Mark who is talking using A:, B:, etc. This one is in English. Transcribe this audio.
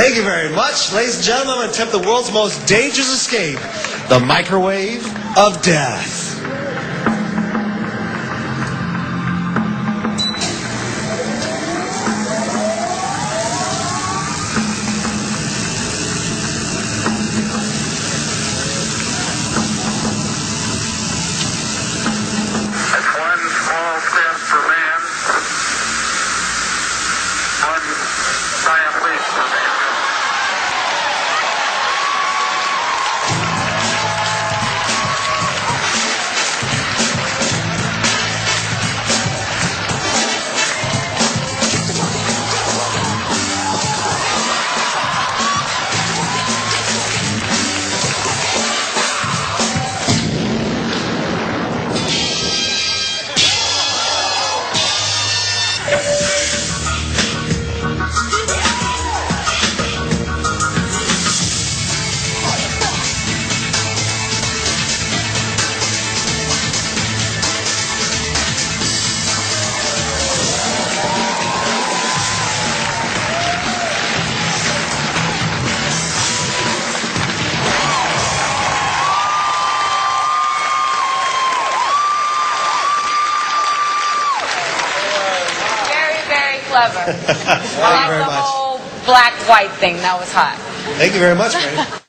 A: Thank you very much. Ladies and gentlemen, I'm going to attempt the world's most dangerous escape, the microwave of death.
B: Clever. I like the whole black-white thing. That was hot.
A: Thank you very much, Brady.